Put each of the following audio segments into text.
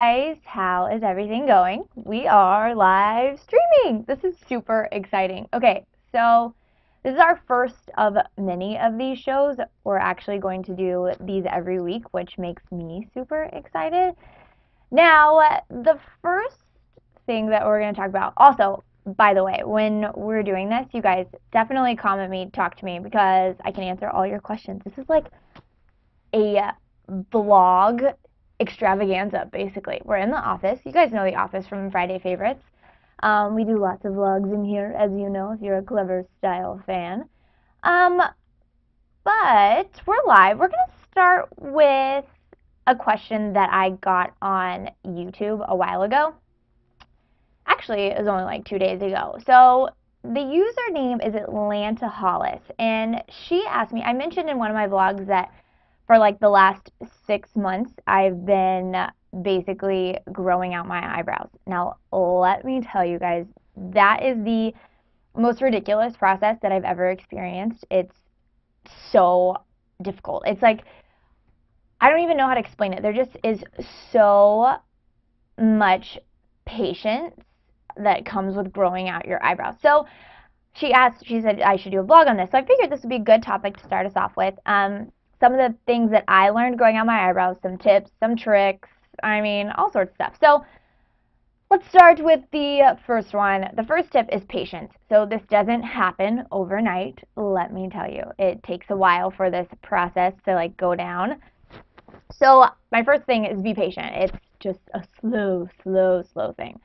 Guys, how is everything going? We are live streaming. This is super exciting. Okay, so this is our first of many of these shows. We're actually going to do these every week, which makes me super excited. Now, the first thing that we're going to talk about, also, by the way, when we're doing this, you guys definitely comment me, talk to me, because I can answer all your questions. This is like a vlog extravaganza, basically. We're in the office. You guys know the office from Friday Favorites. We do lots of vlogs in here, as you know, if you're a ClevverStyle fan. Um, but we're live. We're going to start with a question that I got on YouTube a while ago. Actually, it was only like 2 days ago. So the username is Atlanta Hollis, and she asked me, I mentioned in one of my vlogs that for like the last 6 months, I've been basically growing out my eyebrows. Now, let me tell you guys, that is the most ridiculous process that I've ever experienced. It's so difficult. It's like, I don't even know how to explain it. There just is so much patience that comes with growing out your eyebrows. So she said I should do a vlog on this. So I figured this would be a good topic to start us off with. Some of the things that I learned growing out my eyebrows, some tips, some tricks, I mean, all sorts of stuff. So let's start with the first one. The first tip is patience. So this doesn't happen overnight, let me tell you. It takes a while for this process to like go down. So my first thing is be patient. It's just a slow thing.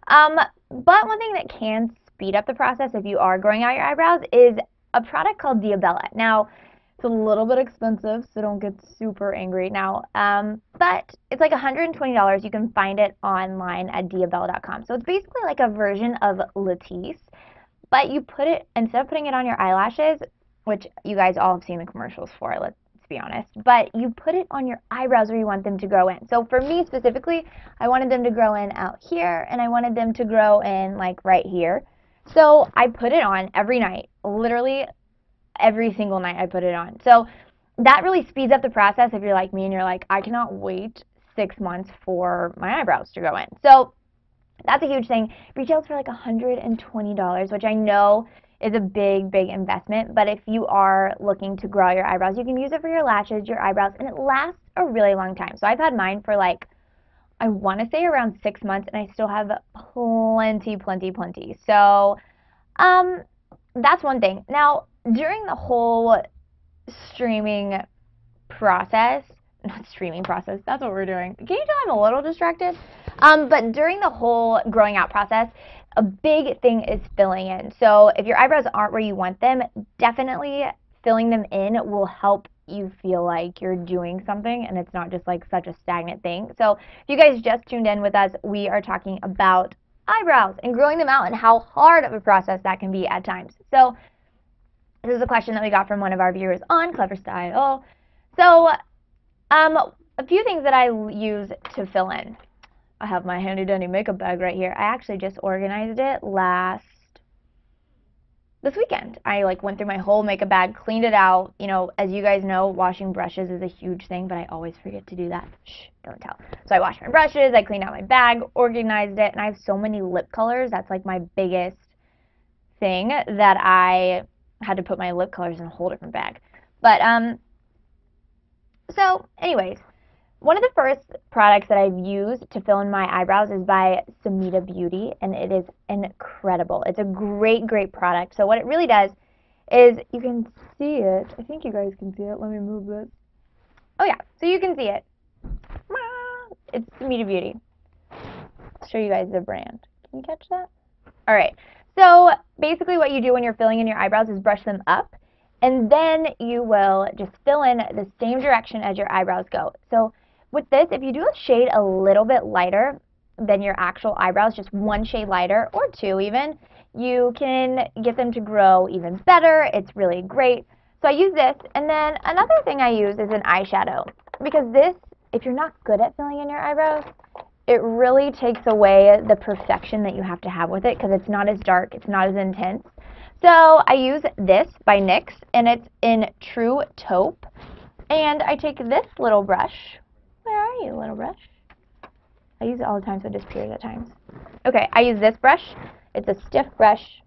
But one thing that can speed up the process if you are growing out your eyebrows is a product called Diabella. Now, it's a little bit expensive, so don't get super angry now. But it's like $120. You can find it online at diabella.com. So it's basically like a version of Latisse, but you put it, instead of putting it on your eyelashes, which you guys all have seen the commercials for, let's be honest, but you put it on your eyebrows where you want them to grow in. So for me specifically, I wanted them to grow in out here, and I wanted them to grow in like right here. So I put it on every night, literally every single night I put it on. So that really speeds up the process if you're like me and you're like, I cannot wait 6 months for my eyebrows to grow in. So that's a huge thing. Retails for like $120, which I know is a big investment, but if you are looking to grow your eyebrows, you can use it for your lashes, your eyebrows, and it lasts a really long time. So I've had mine for like, I want to say around 6 months, and I still have plenty. So, that's one thing. Now, during the whole streaming process, not streaming process, that's what we're doing. Can you tell I'm a little distracted? But during the whole growing out process, a big thing is filling in. So if your eyebrows aren't where you want them, definitely filling them in will help you feel like you're doing something and it's not just like such a stagnant thing. So if you guys just tuned in with us, we are talking about eyebrows and growing them out and how hard of a process that can be at times. So this is a question that we got from one of our viewers on ClevverStyle. So a few things that I use to fill in. I have my handy dandy makeup bag right here. I actually just organized it this weekend. I like went through my whole makeup bag, cleaned it out. You know, as you guys know, washing brushes is a huge thing, but I always forget to do that. Shh, don't tell. So I washed my brushes, I cleaned out my bag, organized it, and I have so many lip colors. That's like my biggest thing that I had to put my lip colors in a whole different bag. But so anyways, one of the first products that I've used to fill in my eyebrows is by Samita Beauty, and it is incredible. It's a great product. So what it really does is, you can see it. I think you guys can see it. Let me move this. Oh yeah, so you can see it. It's Samita Beauty. I'll show you guys the brand. Can you catch that? All right. So basically what you do when you're filling in your eyebrows is brush them up, and then you will just fill in the same direction as your eyebrows go. So with this, if you do a shade a little bit lighter than your actual eyebrows, just one shade lighter, or two even, you can get them to grow even better. It's really great. So I use this, and then another thing I use is an eyeshadow, because this, if you're not good at filling in your eyebrows, it really takes away the perfection that you have to have with it, because it's not as dark, it's not as intense. So I use this by NYX, and it's in True Taupe. And I take this little brush. Where are you, little brush? I use it all the time, so it disappears at times. Okay, I use this brush. It's a stiff brush,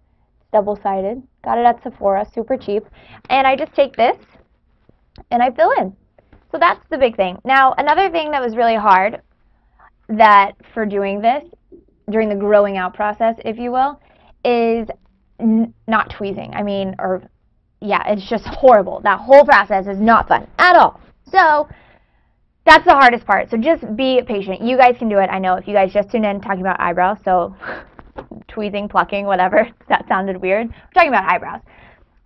double-sided. Got it at Sephora, super cheap. And I just take this and I fill in. So that's the big thing. Now, another thing that was really hard that for doing this, during the growing out process, if you will, is not tweezing. I mean, yeah, it's just horrible. That whole process is not fun at all. So that's the hardest part. So just be patient. You guys can do it. I know if you guys just tuned in talking about eyebrows, so tweezing, plucking, whatever, that sounded weird. We're talking about eyebrows.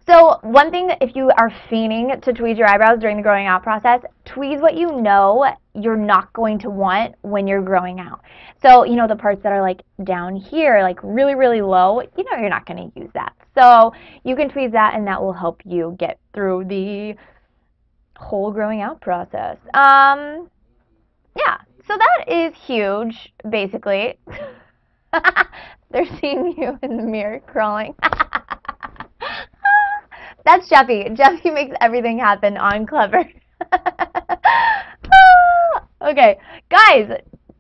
So one thing, if you are fiending to tweeze your eyebrows during the growing out process, tweeze what you know you're not going to want when you're growing out. So, you know, the parts that are like down here, like really, really low, you know you're not going to use that. So you can tweeze that and that will help you get through the whole growing out process. Yeah, so that is huge, basically. They're seeing you in the mirror crawling. That's Jeffy. Jeffy makes everything happen on Clever. Okay, guys,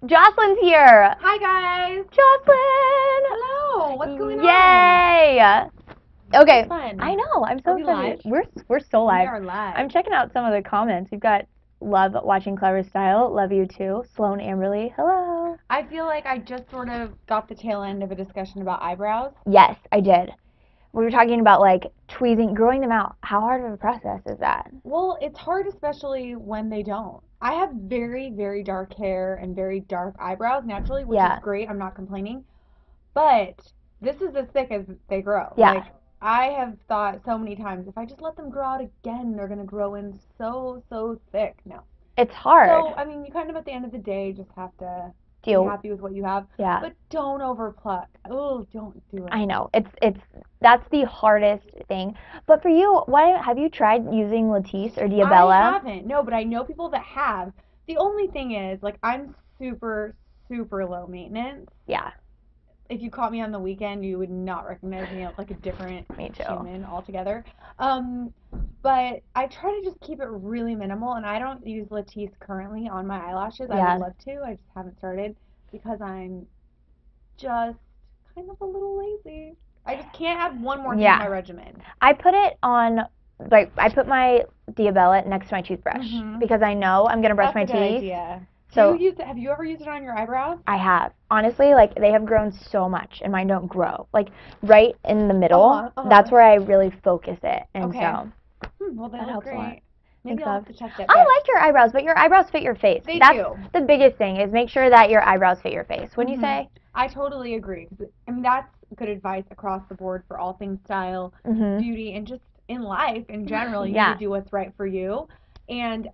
Jocelyn's here. Hi, guys. Jocelyn. Hello. What's going on? Yay. Okay. Fun. I know. I'm so Are we excited. live? We're so live. We are live. I'm checking out some of the comments. We've got love watching ClevverStyle. Love you too. Sloan Amberly. Hello. I feel like I just sort of got the tail end of a discussion about eyebrows. Yes, I did. We were talking about like tweezing, growing them out. How hard of a process is that? Well, it's hard, especially when they don't. I have very, very dark hair and very dark eyebrows naturally, which is great. I'm not complaining. But this is as thick as they grow. Yeah. Like, I have thought so many times, if I just let them grow out again, they're going to grow in so, so thick. No. It's hard. So, I mean, you kind of at the end of the day just have to be happy with what you have. Yeah. But don't overpluck. Oh, don't do it. I know. That's the hardest thing. But for you, have you tried using Latisse or Diabella? I haven't. No, but I know people that have. The only thing is, like, I'm super, super low maintenance. Yeah. If you caught me on the weekend, you would not recognize me as like a different human altogether. But I try to just keep it really minimal, and I don't use Latisse currently on my eyelashes. Yeah. I would love to. I just haven't started because I'm just kind of a little lazy. I just can't have one more thing in my regimen. I put it on, like, I put my Diabella next to my toothbrush because I know I'm going to brush my teeth. That's a good idea. So, have you ever used it on your eyebrows? I have. Honestly, like, they have grown so much, and mine don't grow. Like, right in the middle, that's where I really focus it. And so, well, that helps a lot. Maybe I'll have to check that. I like your eyebrows, but your eyebrows fit your face. They That's do. The biggest thing is make sure that your eyebrows fit your face. Wouldn't you say? I totally agree. I mean, that's good advice across the board for all things style, beauty, and just in life in general. You need to do what's right for you. And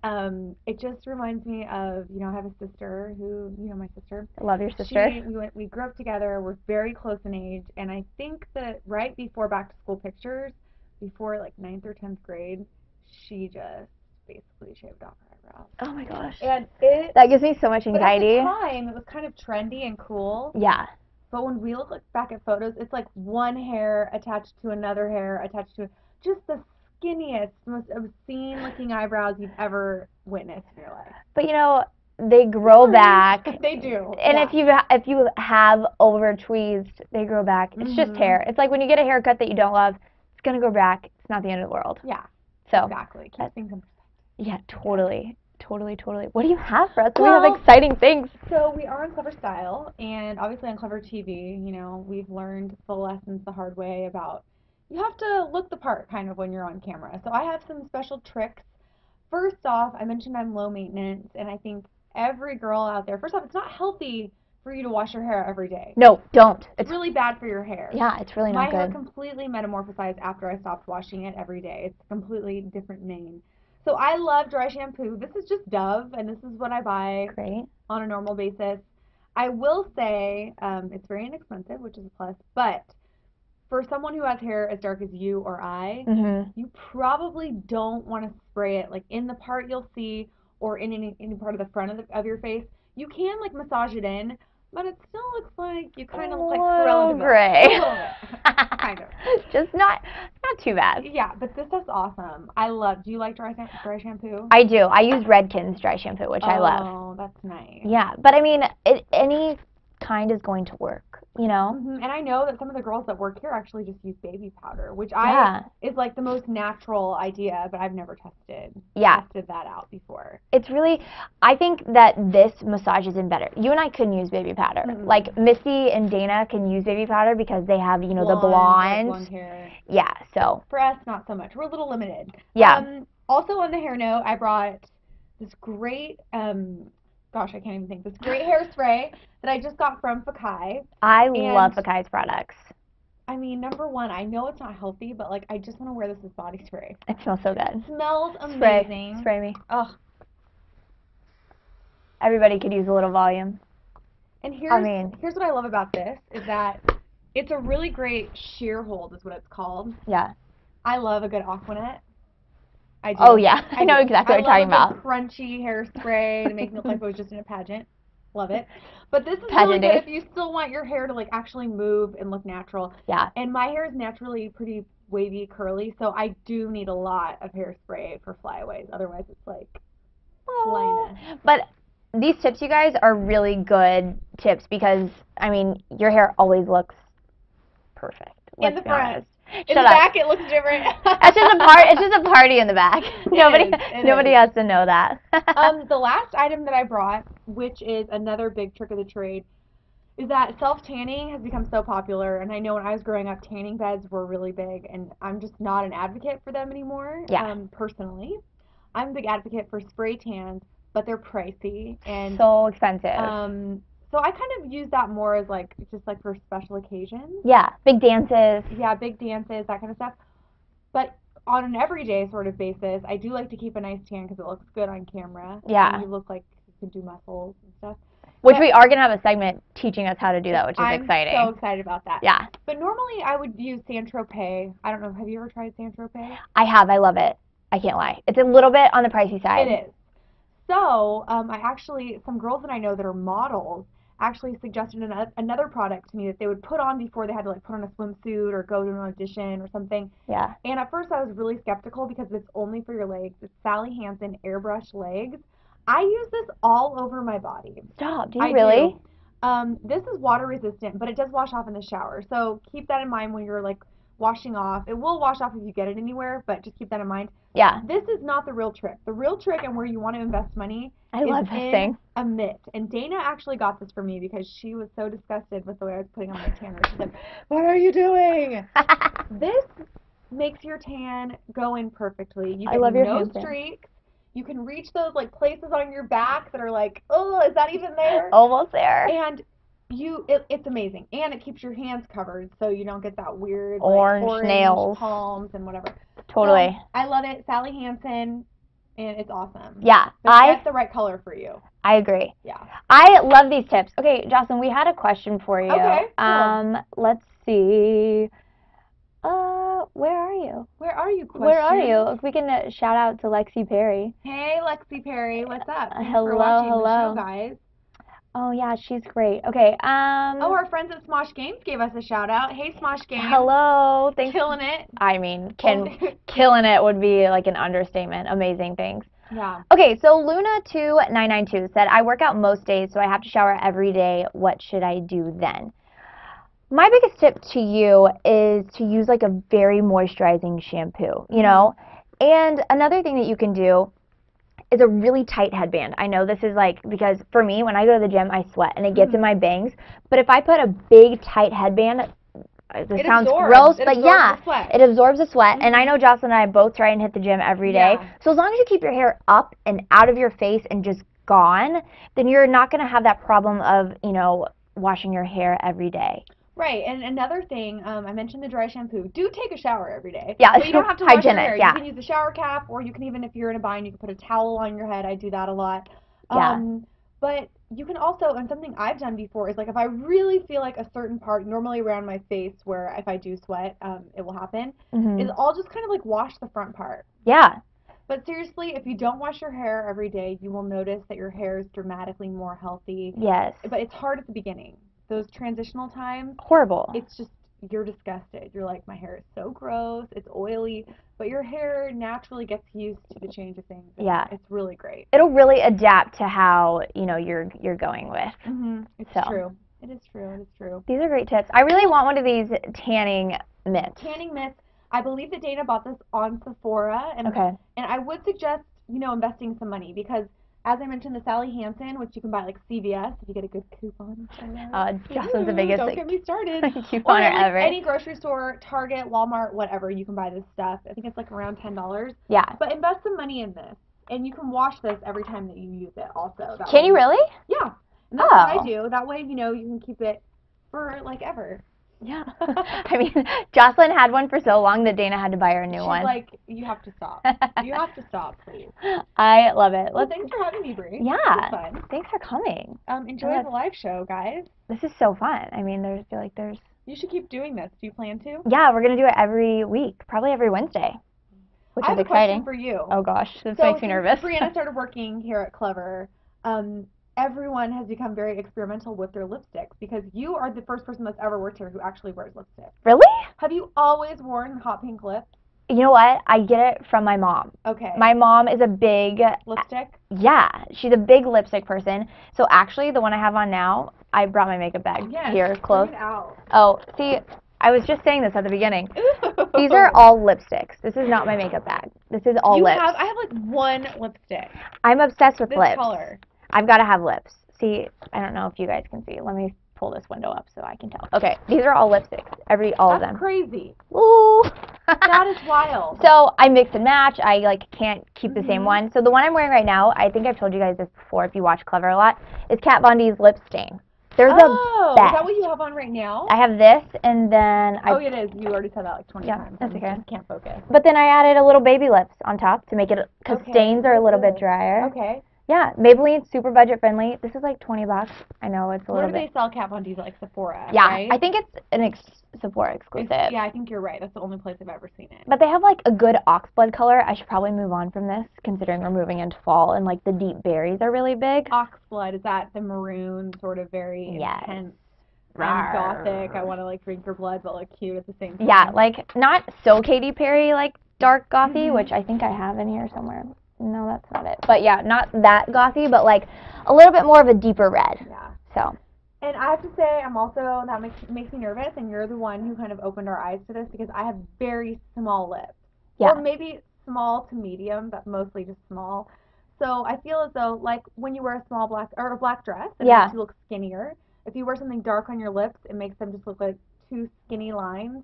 it just reminds me of, you know, I have a sister who, you know, my sister. I love your sister. We grew up together. We're very close in age. And I think that right before back to school pictures, before like 9th or 10th grade, she just basically shaved off her eyebrows. Oh my gosh. And that gives me so much anxiety. But at the time, it was kind of trendy and cool. Yeah. But when we look back at photos, it's like one hair attached to another hair attached to just the skinniest, most obscene looking eyebrows you've ever witnessed in your life. But you know, they grow back. They do. And if you have over tweezed, they grow back. It's just hair. It's like when you get a haircut that you don't love, it's gonna go back. It's not the end of the world. Yeah. So exactly. Keep things in perspective. Yeah, totally. What do you have for us? We have exciting things. So we are on ClevverStyle, and obviously on Clever TV, you know, we've learned the lessons the hard way about you have to look the part kind of when you're on camera. So I have some special tricks. First off, I mentioned I'm low maintenance, and I think every girl out there, first off, it's not healthy for you to wash your hair every day. No, don't. It's really bad for your hair. Yeah, it's really not good. My hair completely metamorphosized after I stopped washing it every day. It's a completely different mane. So I love dry shampoo. This is just Dove, and this is what I buy on a normal basis. I will say it's very inexpensive, which is a plus, but for someone who has hair as dark as you or I, you probably don't want to spray it like in the part you'll see or in any part of the front of your face. You can like massage it in, But it still looks like you kind A of look like Cruella little de Vil. gray. A little bit. Kind of. Just not too bad. Yeah, but this stuff's awesome. Do you like dry shampoo? I do. I use Redken's dry shampoo, which I love. Oh, that's nice. Yeah, but I mean, any kind is going to work, you know? And I know that some of the girls that work here actually just use baby powder, which Yeah. is like the most natural idea, but I've never tested that out before. It's really, I think that this massages in better. You and I couldn't use baby powder. Like Misty and Dana can use baby powder because they have, you know, the blonde hair. Yeah, so. For us, not so much. We're a little limited. Yeah. Also on the hair note, I brought this great, gosh, I can't even think, this great hairspray that I just got from Fakai. I love Fakai's products. I mean, number one, I know it's not healthy, but like I just want to wear this as body spray. It smells so good. It smells amazing. Spray me. Ugh. Everybody could use a little volume. And here's what I love about this is that it's a really great sheer hold is what it's called. Yeah. I love a good Aquanet. I do. Oh yeah, I know exactly what you're talking about. I love a crunchy hairspray to make me look like I was just in a pageant. Love it. But this is really good if you still want your hair to like actually move and look natural. Yeah. And my hair is naturally pretty wavy, curly, so I do need a lot of hairspray for flyaways. Otherwise, it's like flying. But these tips, you guys, are really good tips because I mean, your hair always looks perfect. In the front. In the back, it looks different. It's just a party in the back. Nobody has to know that. The last item that I brought, which is another big trick of the trade, is that self-tanning has become so popular. And I know when I was growing up, tanning beds were really big, and I'm just not an advocate for them anymore. Yeah. Personally, I'm a big advocate for spray tans, but they're pricey and so expensive. So I kind of use that more as like just like for special occasions. Yeah, big dances. Yeah, big dances, that kind of stuff. But on an everyday sort of basis, I do like to keep a nice tan because it looks good on camera. Yeah. And you look like you can do muscles and stuff. Which we are going to have a segment teaching us how to do that, which is exciting. I'm so excited about that. Yeah. But normally I would use Saint-Tropez. I don't know, have you ever tried Saint-Tropez? I have. I love it. I can't lie. It's a little bit on the pricey side. It is. So, some girls that I know that are models actually suggested another product to me that they would put on before they had to like put on a swimsuit or go to an audition or something. Yeah. And at first I was really skeptical because it's only for your legs. It's Sally Hansen Airbrush Legs. I use this all over my body. Stop. Do you really? This is water resistant, but it does wash off in the shower. So keep that in mind when you're like washing off. It will wash off if you get it anywhere, but just keep that in mind. Yeah. This is not the real trick. The real trick and where you want to invest money is in a mitt. And Dana actually got this for me because she was so disgusted with the way I was putting on my tanner. She said, "What are you doing?" This makes your tan go in perfectly. You get no streaks. You can reach those like places on your back that are like, oh, is that even there? Almost there. And it's amazing. And it keeps your hands covered so you don't get that weird orange nails, palms and whatever. Totally. So, I love it. Sally Hansen, and it's awesome. Yeah. But get the right color for you. I agree. Yeah. I love these tips. Okay, Jocelyn, we had a question for you. Okay. Cool. Let's see. Where are you? Where are you, question? Where are you? We can shout out to Lexi Perry. Hey, Lexi Perry. What's up? Thanks hello, for watching hello. the show, guys. Oh, yeah, she's great. Okay, Oh, our friends at Smosh Games gave us a shout out. Hey, Smosh Games. Hello. Thanks. Killing it. I mean, killing it would be like an understatement. Amazing things. Yeah. Okay, so Luna2992 said, I work out most days, so I have to shower every day. What should I do then? My biggest tip to you is to use like a very moisturizing shampoo, you know? And another thing that you can do is a really tight headband. I know this is like, because for me, when I go to the gym, I sweat and it gets in my bangs. But if I put a big, tight headband, this sounds gross, but yeah, it absorbs the sweat. And I know Jocelyn and I both try and hit the gym every day. So as long as you keep your hair up and out of your face and just gone, then you're not going to have that problem of, you know, washing your hair every day. Right, and another thing, I mentioned the dry shampoo. Do take a shower every day. Yeah, but you don't have to wash your hair. Yeah. You can use the shower cap, or you can even, if you're in a bind, you can put a towel on your head. I do that a lot. Yeah. But you can also, and something I've done before is like if I really feel like a certain part, normally around my face, where if I do sweat, it will happen, is I'll just kind of like wash the front part. Yeah. But seriously, if you don't wash your hair every day, you will notice that your hair is dramatically more healthy. Yes. But it's hard at the beginning. Those transitional times, Horrible. it's just, you're disgusted. You're like, my hair is so gross, it's oily, but your hair naturally gets used to the change of things. Yeah. It's really great. It'll really adapt to how, you're going with. It's So. true. It is true. It is true. These are great tips. I really want one of these tanning mitts. Tanning mitts. I believe that Dana bought this on Sephora, and I would suggest, investing some money because, as I mentioned, the Sally Hansen, which you can buy like CVS if you get a good coupon. Jocelyn's the biggest don't get me started. couponer ever. Any grocery store, Target, Walmart, whatever, you can buy this stuff. I think it's like around $10. Yeah. But invest some money in this, and you can wash this every time that you use it. Also, can you really? Yeah. And that's what I do. That way, you can keep it for like ever. Yeah. I mean, Jocelyn had one for so long that Dana had to buy her a new one. She's like, you have to stop. You have to stop, please. I love it. Well, thanks for having me, Brie. Yeah. It was fun. Thanks for coming. Enjoy the live show, guys. This is so fun. I mean, there's. You should keep doing this. Do you plan to? Yeah, we're gonna do it every week, probably every Wednesday. Which I have is exciting. exciting. A question for you. Oh gosh, this makes me nervous. Brianna started working here at Clever. Everyone has become very experimental with their lipsticks because you are the first person that's ever worked here who actually wears lipstick. Really? Have you always worn hot pink lips? You know what? I get it from my mom. Okay. My mom is a big lipstick? Yeah, she's a big lipstick person. So actually, the one I have on now, I brought my makeup bag here close. Oh, see, I was just saying this at the beginning. Ooh. These are all lipsticks. This is not my makeup bag. This is all lips. I have like one lipstick. I'm obsessed with this lips. color. I've got to have lips. See, I don't know if you guys can see. Let me pull this window up so I can tell. Okay, these are all lipsticks. All of them. That's crazy. Ooh. That is wild. So I mix and match. I can't keep the same one. So the one I'm wearing right now, I think I've told you guys this before if you watch Clever a lot, is Kat Von D's Lip Stain. They're the best. Is that what you have on right now? I have this, and then it is. You already said that like 20 times. That's okay. I just can't focus. But then I added a little baby lips on top to make it, because stains are a little bit drier. Okay. Yeah, Maybelline, super budget friendly. This is like $20. I know it's a little bit. Where do they sell Kat Von D's? Like Sephora, yeah, right? I think it's an Sephora exclusive. Yeah, I think you're right. That's the only place I've ever seen it. But they have like a good oxblood color. I should probably move on from this, considering we're moving into fall and like the deep berries are really big. Oxblood, is that the maroon, sort of very intense? I'm gothic. I want to like drink your blood, but look cute at the same time. Yeah, like not so Katy Perry, like dark gothy, which I think I have in here somewhere. No, that's not it. But yeah, not that gothy, but like a little bit more of a deeper red. Yeah. So. And I have to say, that makes me nervous, and you're the one who kind of opened our eyes to this because I have very small lips. Yeah. Or maybe small to medium, but mostly just small. So I feel as though, like, when you wear a black dress, it makes you look skinnier. If you wear something dark on your lips, it makes them just look like two skinny lines.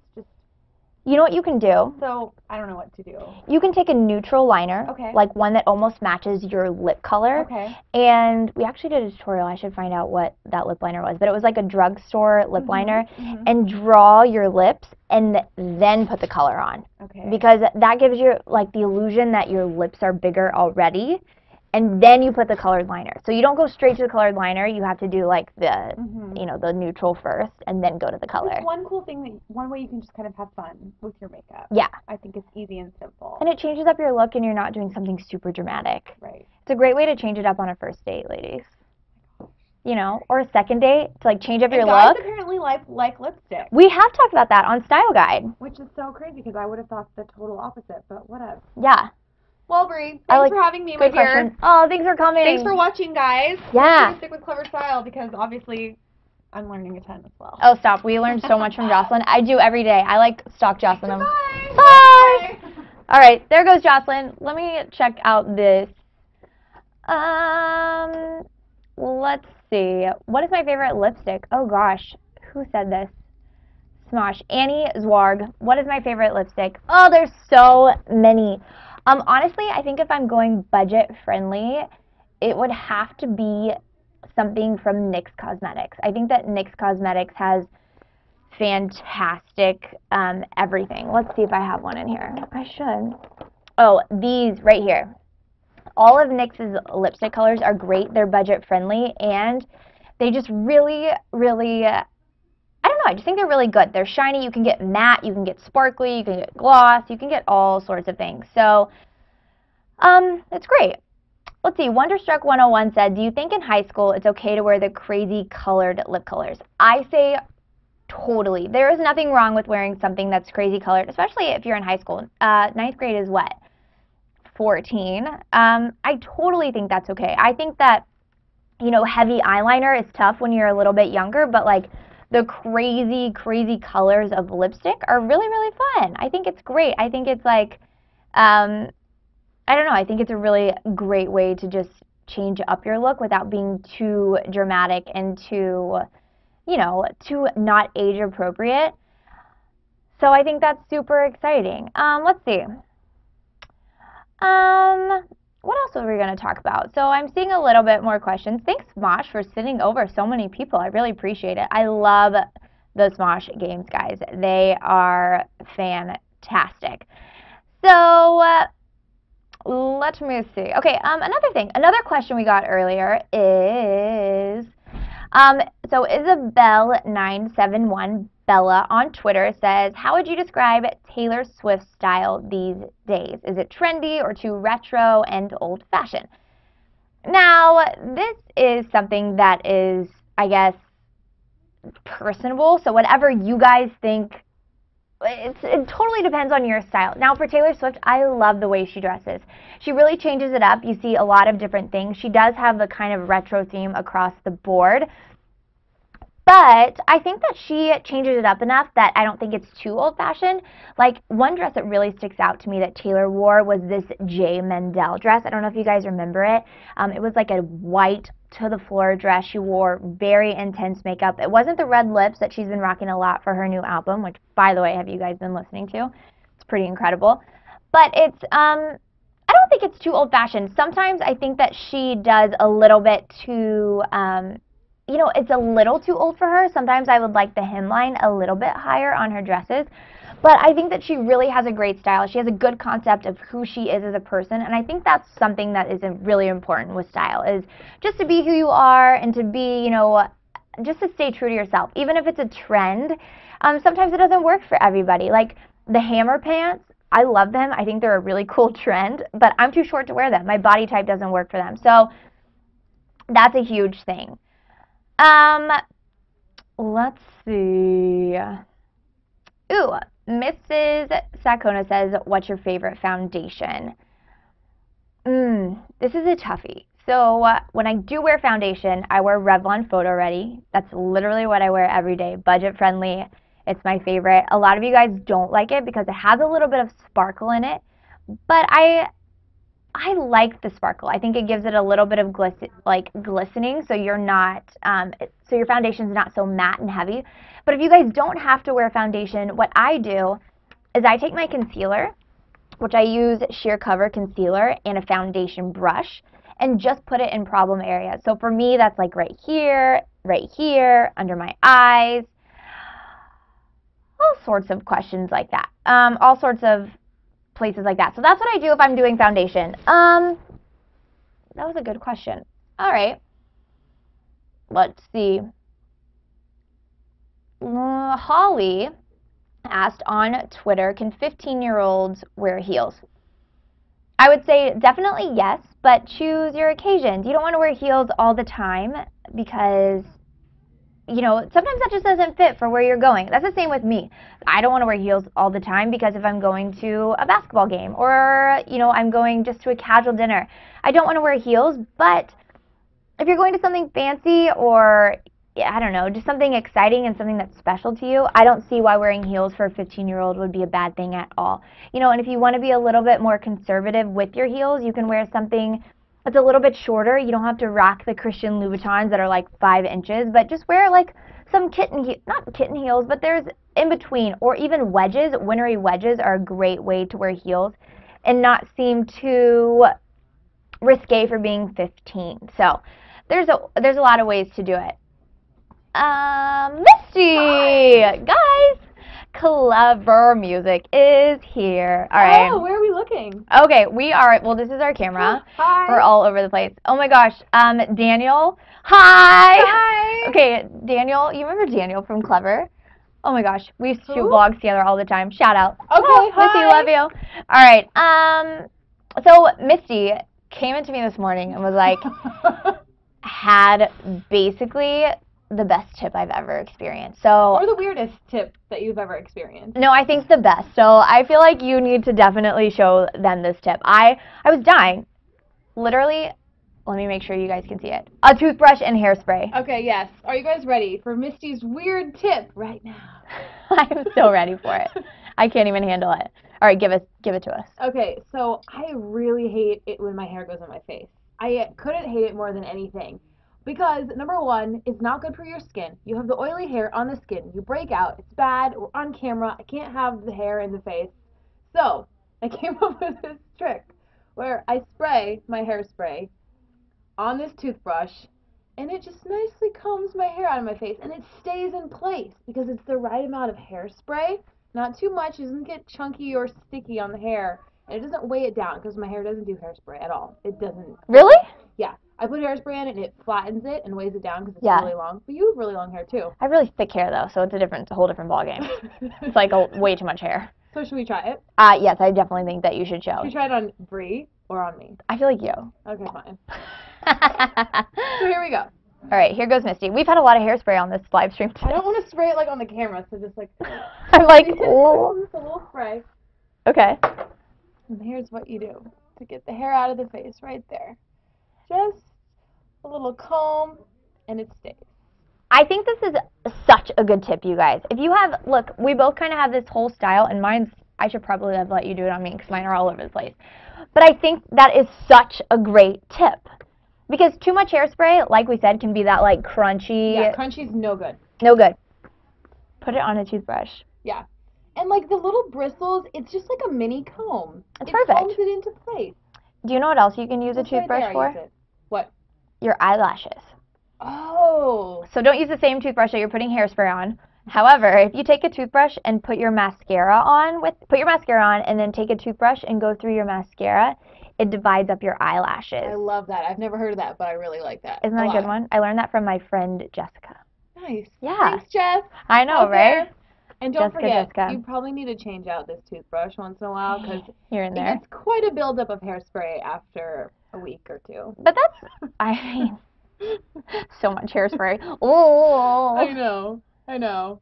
You know what you can do? So, I don't know what to do. You can take a neutral liner, like one that almost matches your lip color. Okay. And we actually did a tutorial. I should find out what that lip liner was. But it was like a drugstore lip liner. And draw your lips and then put the color on. Okay. Because that gives you like the illusion that your lips are bigger already. And then you put the colored liner. So you don't go straight to the colored liner. You have to do like the, the neutral first and then go to the color. It's one cool thing, one way you can just kind of have fun with your makeup. Yeah. I think it's easy and simple. And it changes up your look and you're not doing something super dramatic. Right. It's a great way to change it up on a first date, ladies. You know, or a second date to like change up your guys look. Apparently like lipstick. We have talked about that on Style Guide. Which is so crazy because I would have thought the total opposite, but whatever. Yeah. Well, Brie, thanks for having me, my dear. Oh, thanks for coming. Thanks for watching, guys. Yeah. Stick with ClevverStyle because obviously I'm learning a ton as well. Oh, stop. We learned so much from Jocelyn. I do every day. I like stalk Jocelyn. Bye. Bye. All right, there goes Jocelyn. Let me check out this. Let's see. What is my favorite lipstick? Oh, gosh. Who said this? Smosh. Annie Zwarg. What is my favorite lipstick? Oh, there's so many. Honestly, I think if I'm going budget friendly, it would have to be something from NYX Cosmetics. I think that NYX Cosmetics has fantastic everything. Let's see if I have one in here. I should. Oh, these right here. All of NYX's lipstick colors are great. They're budget friendly and they just really, really, I don't know, I just think they're really good. They're shiny. You can get matte, you can get sparkly, you can get gloss, you can get all sorts of things. So It's great. Let's see, Wonderstruck 101 said, do you think in high school it's okay to wear the crazy colored lip colors? I say totally. There is nothing wrong with wearing something that's crazy colored, especially if you're in high school. Ninth grade is what? 14. I totally think that's okay. I think that, you know, heavy eyeliner is tough when you're a little bit younger, but like the crazy, crazy colors of lipstick are really, really fun. I think it's great. I think it's like, I don't know, I think it's a really great way to just change up your look without being too dramatic and too, you know, too not age appropriate. So I think that's super exciting. Let's see. What else are we going to talk about? So I'm seeing a little bit more questions. Thanks, Smosh, for sending over so many people. I really appreciate it. I love the Smosh games, guys. They are fantastic. So let me see. Okay, another question we got earlier is, so Isabel971 Bella on Twitter says, how would you describe Taylor Swift's style these days? Is it trendy or too retro and old-fashioned? Now, this is something that is, I guess, personable. So whatever you guys think, it totally depends on your style. Now, for Taylor Swift, I love the way she dresses. She really changes it up. You see a lot of different things. She does have a kind of retro theme across the board. But I think that she changes it up enough that I don't think it's too old-fashioned. Like, one dress that really sticks out to me that Taylor wore was this J. Mendel dress. I don't know if you guys remember it. It was like a white to-the-floor dress. She wore very intense makeup. It wasn't the red lips that she's been rocking a lot for her new album, which, by the way, have you guys been listening to? It's pretty incredible. But it's, I don't think it's too old-fashioned. Sometimes I think that she does a little bit too, you know, it's a little too old for her. Sometimes I would like the hemline a little bit higher on her dresses. But I think that she really has a great style. She has a good concept of who she is as a person. And I think that's something that is really important with style, is just to be who you are and to be, you know, just to stay true to yourself. Even if it's a trend, sometimes it doesn't work for everybody. Like the hammer pants, I love them. I think they're a really cool trend, but I'm too short to wear them. My body type doesn't work for them. So that's a huge thing. Let's see. Ooh, Mrs. Sakona says, what's your favorite foundation? This is a toughie. So when I do wear foundation, I wear Revlon Photo Ready. That's literally what I wear every day. Budget friendly. It's my favorite. A lot of you guys don't like it because it has a little bit of sparkle in it, but I like the sparkle. I think it gives it a little bit of glistening, so you're not, so your foundation's not so matte and heavy. But if you guys don't have to wear foundation, what I do is I take my concealer, which I use Sheer Cover Concealer, and a foundation brush, and just put it in problem areas. So for me, that's like right here, under my eyes, all sorts of questions like that, all sorts of places like that. So that's what I do if I'm doing foundation. That was a good question. All right. Let's see. Holly asked on Twitter, can 15-year-olds wear heels? I would say definitely yes, but choose your occasions. You don't want to wear heels all the time because, you know, sometimes that just doesn't fit for where you're going. That's the same with me. I don't want to wear heels all the time because if I'm going to a basketball game or, you know, I'm going just to a casual dinner, I don't want to wear heels. But if you're going to something fancy or, I don't know, just something exciting and something that's special to you, I don't see why wearing heels for a 15-year-old would be a bad thing at all. You know, and if you want to be a little bit more conservative with your heels, you can wear something it's a little bit shorter. You don't have to rock the Christian Louboutins that are like 5 inches, but just wear like some not kitten heels, but there's in between, or even wedges. Wintry wedges are a great way to wear heels and not seem too risque for being 15. So there's a lot of ways to do it. Misty! Hi. Guys! Clever Music is here. All right. Oh, where are we looking? Okay, we are, well, this is our camera. Hi. We're all over the place. Oh my gosh. Daniel. Hi. Hi. Okay, Daniel, you remember Daniel from Clever? Oh my gosh, we used to shoot vlogs together all the time. Shout out. Okay, Misty, love you. All right. So Misty came into me this morning and was like, had basically the best tip I've ever experienced. So, or the weirdest tip that you've ever experienced. No, I think the best. So I feel like you need to definitely show them this tip. I was dying. Literally, let me make sure you guys can see it. A toothbrush and hairspray. Okay, yes. Are you guys ready for Misty's weird tip right now? I'm so ready for it. I can't even handle it. All right, give it to us. Okay, so I really hate it when my hair goes on my face. I couldn't hate it more than anything. Because, number one, it's not good for your skin. You have the oily hair on the skin. You break out. It's bad. We're on camera. I can't have the hair in the face. So, I came up with this trick where I spray my hairspray on this toothbrush, and it just nicely combs my hair out of my face, and it stays in place because it's the right amount of hairspray. Not too much. It doesn't get chunky or sticky on the hair, and it doesn't weigh it down because my hair doesn't do hairspray at all. It doesn't. Really? Yeah. I put hairspray in it, and it flattens it and weighs it down because it's Yeah. really long. But you have really long hair, too. I have really thick hair, though, so it's a whole different ballgame. It's like way too much hair. So should we try it? Yes, I definitely think that you should show. Should we try it on Bree or on me? I feel like you. Okay, fine. So here we go. All right, here goes Misty. We've had a lot of hairspray on this live stream today. I don't want to spray it like on the camera, so just like I'm like, oh. just a little spray. Okay. And here's what you do to get the hair out of the face right there. Just a little comb, and it stays. I think this is such a good tip, you guys. If you have, look, we both kind of have this whole style, and mine's, I should probably have let you do it on me because mine are all over the place. But I think that is such a great tip. Because too much hairspray, like we said, can be that like crunchy. Yeah, crunchy's no good. No good. Put it on a toothbrush. Yeah. And like the little bristles, it's just like a mini comb. It's it perfect. combs it into place. Do you know what else you can use Just a toothbrush right there, for? I use it. What? Your eyelashes. Oh. So don't use the same toothbrush that you're putting hairspray on. However, if you take a toothbrush and put your mascara on and then take a toothbrush and go through your mascara, it divides up your eyelashes. I love that. I've never heard of that, but I really like that. Isn't that a good one? I learned that from my friend Jessica. Nice. Yeah. Thanks, Jess. I know, right? And don't forget, Jessica. you probably need to change out this toothbrush once in a while because here and it there. gets quite a buildup of hairspray after a week or two. But that's, I mean, so much hairspray. Oh. I know.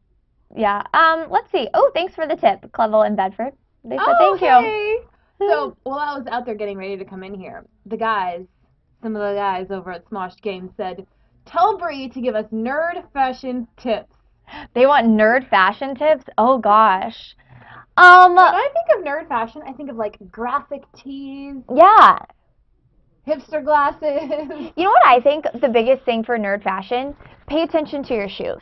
Yeah. Let's see. Oh, thanks for the tip, Clevel in Bedford. They said thank you. So while I was out there getting ready to come in here, some of the guys over at Smoshed Games said, tell Bree to give us nerd fashion tips. They want nerd fashion tips? Oh gosh. When I think of nerd fashion, I think of like graphic tees. Yeah. Hipster glasses. You know what I think the biggest thing for nerd fashion? Pay attention to your shoes.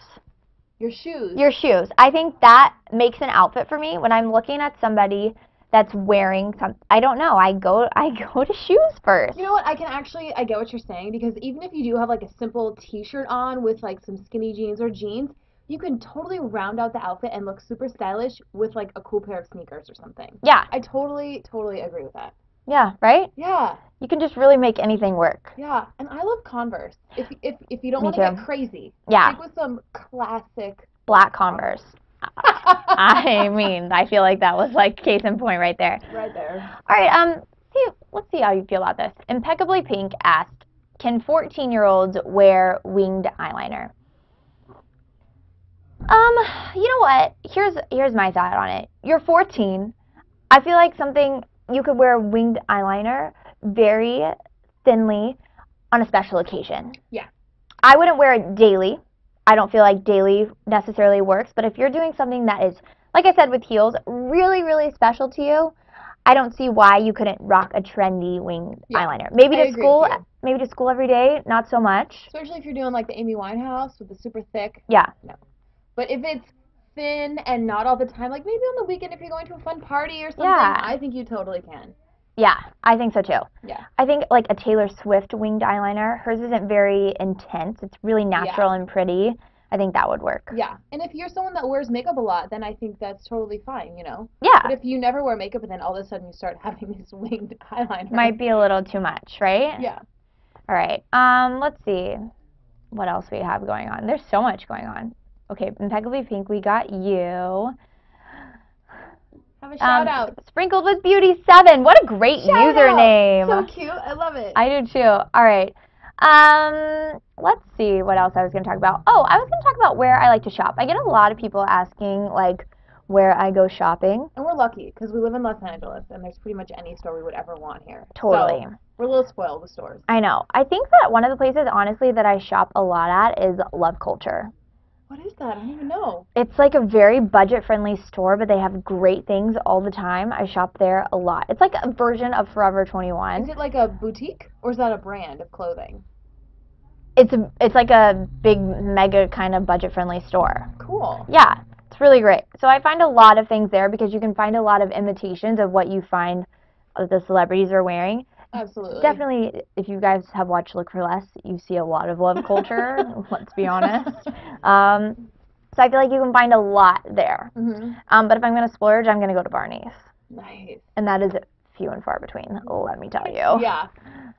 Your shoes. Your shoes. I think that makes an outfit for me when I'm looking at somebody that's wearing some. I don't know. I go to shoes first. You know what? I get what you're saying because even if you do have like a simple t-shirt on with like some skinny jeans or jeans, you can totally round out the outfit and look super stylish with like a cool pair of sneakers or something. Yeah. I totally agree with that. Yeah, right? Yeah. You can just really make anything work. Yeah, and I love Converse. If you don't want to get crazy, yeah. stick with some classic black Converse. I mean, I feel like that was like case in point right there. Right there. All right, let's see how you feel about this. Impeccably Pink asked, can 14-year-olds wear winged eyeliner? You know what? Here's my thought on it. You're 14. I feel like you could wear winged eyeliner very thinly on a special occasion. Yeah. I wouldn't wear it daily. I don't feel like daily necessarily works, but if you're doing something that is, like I said with heels, really, really special to you, I don't see why you couldn't rock a trendy winged eyeliner. Maybe to school every day, not so much. Especially if you're doing like the Amy Winehouse with the super thick. Yeah. No. But if it's thin and not all the time, like maybe on the weekend if you're going to a fun party or something, I think you totally can. Yeah, I think so too. Yeah. I think like a Taylor Swift winged eyeliner, hers isn't very intense. It's really natural and pretty. I think that would work. Yeah. And if you're someone that wears makeup a lot, then I think that's totally fine, you know? Yeah. But if you never wear makeup and then all of a sudden you start having this winged eyeliner. Might be a little too much, right? Yeah. All right. Let's see what else we have going on. There's so much going on. Okay, Impeccably Pink, we got you. Have a shout out. Sprinkled with Beauty 7. What a great username. Out. So cute. I love it. I do too. All right. Let's see what else I was going to talk about. Oh, I was going to talk about where I like to shop. I get a lot of people asking, like, where I go shopping. And we're lucky because we live in Los Angeles and there's pretty much any store we would ever want here. Totally. So we're a little spoiled with stores. I know. I think that one of the places, honestly, that I shop a lot at is Love Culture. What is that? I don't even know. It's like a very budget-friendly store, but they have great things all the time. I shop there a lot. It's like a version of Forever 21. Is it like a boutique or is that a brand of clothing? It's like a big, mega kind of budget-friendly store. Cool. Yeah. It's really great. So I find a lot of things there because you can find a lot of imitations of what you find the celebrities are wearing. Absolutely. Definitely, if you guys have watched Look for Less, you see a lot of Love Culture, let's be honest. So I feel like you can find a lot there. Mm-hmm. But if I'm going to splurge, I'm going to go to Barney's. Nice. And that is few and far between, let me tell you. Yeah.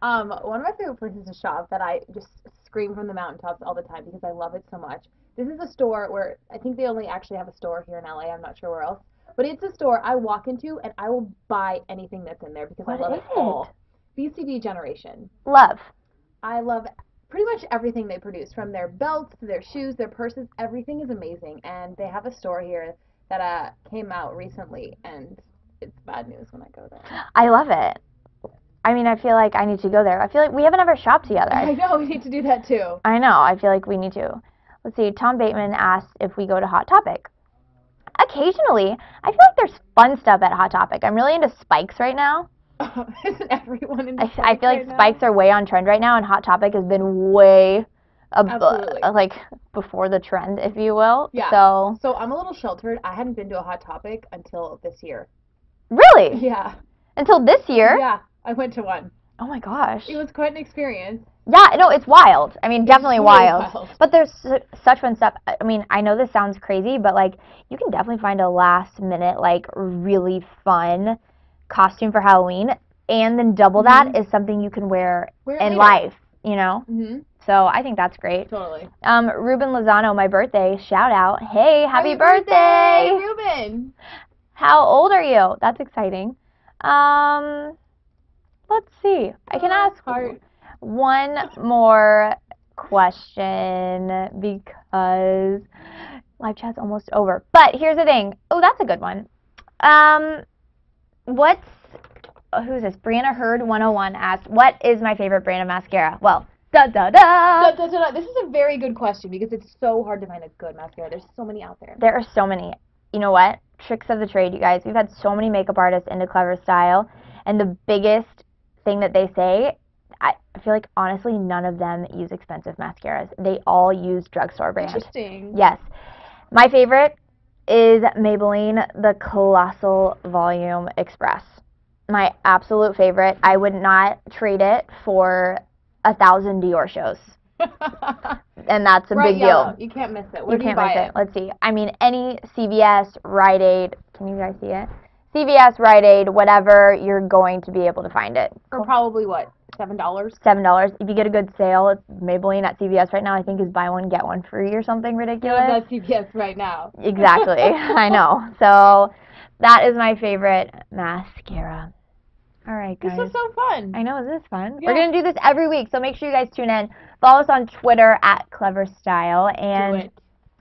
One of my favorite places to shop that I just scream from the mountaintops all the time because I love it so much. This is a store where I think they only actually have a store here in LA. I'm not sure where else. But it's a store I walk into and I will buy anything that's in there because I love it all. BCD Generation. Love. I love pretty much everything they produce, from their belts to their shoes, their purses. Everything is amazing. And they have a store here that came out recently, and it's bad news when I go there. I love it. I mean, I feel like I need to go there. I feel like we haven't ever shopped together. I know, we need to do that too. I know, I feel like we need to. Let's see, Tom Bateman asked if we go to Hot Topic. Occasionally. I feel like there's fun stuff at Hot Topic. I'm really into spikes right now. Isn't everyone into spikes I feel like spikes are way on trend right now, and Hot Topic has been way like before the trend, if you will. Yeah. So I'm a little sheltered. I hadn't been to a Hot Topic until this year. Really? Yeah. Until this year? Yeah, I went to one. Oh my gosh. It was quite an experience. Yeah, no, it's wild. I mean, definitely really wild. But there's such fun stuff. I mean, I know this sounds crazy, but like you can definitely find a last minute, like really fun costume for Halloween, and then double that is something you can wear in life, you know? So I think that's great. Totally. Ruben Lozano, my birthday, shout out. Hey, happy birthday, Ruben. How old are you? That's exciting. Let's see. I can ask one more question because live chat's almost over. But here's the thing. Oh, that's a good one. Who's this? Brianna Hurd 101 asked, what is my favorite brand of mascara? Well, This is a very good question because it's so hard to find a good mascara. There's so many out there. There are so many. You know what? Tricks of the trade, you guys. We've had so many makeup artists into ClevverStyle, and the biggest thing that they say, I feel like honestly none of them use expensive mascaras. They all use drugstore brands. Interesting. Yes. My favorite is Maybelline, the Colossal Volume Express. My absolute favorite. I would not trade it for 1,000 Dior shows. And that's a big deal. You can't miss it. Where do you can't buy miss it? Let's see. I mean, any CVS, Rite Aid. Can you guys see it? CVS, Rite Aid, whatever, you're going to be able to find it. For probably what? $7? $7. If you get a good sale, it's Maybelline at CVS right now, I think is buy one, get one free or something ridiculous. Yeah, that's CVS right now. Exactly. I know. So that is my favorite mascara. All right, guys. This is so fun. I know, isn't this fun? Yeah. We're going to do this every week, so make sure you guys tune in. Follow us on Twitter at ClevverStyle, and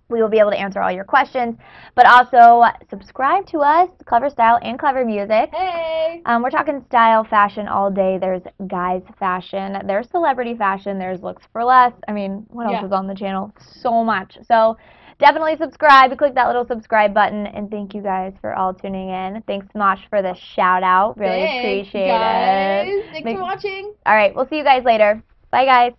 we will be able to answer all your questions. But also, subscribe to us, ClevverStyle and Clever Music. Hey! We're talking style, fashion all day. There's guys fashion, there's celebrity fashion, there's looks for less. I mean, what else is on the channel? So much. So definitely subscribe. Click that little subscribe button, and thank you guys for all tuning in. Thanks, Mosh, for the shout out. Really appreciate it. Thanks for watching. All right, we'll see you guys later. Bye, guys.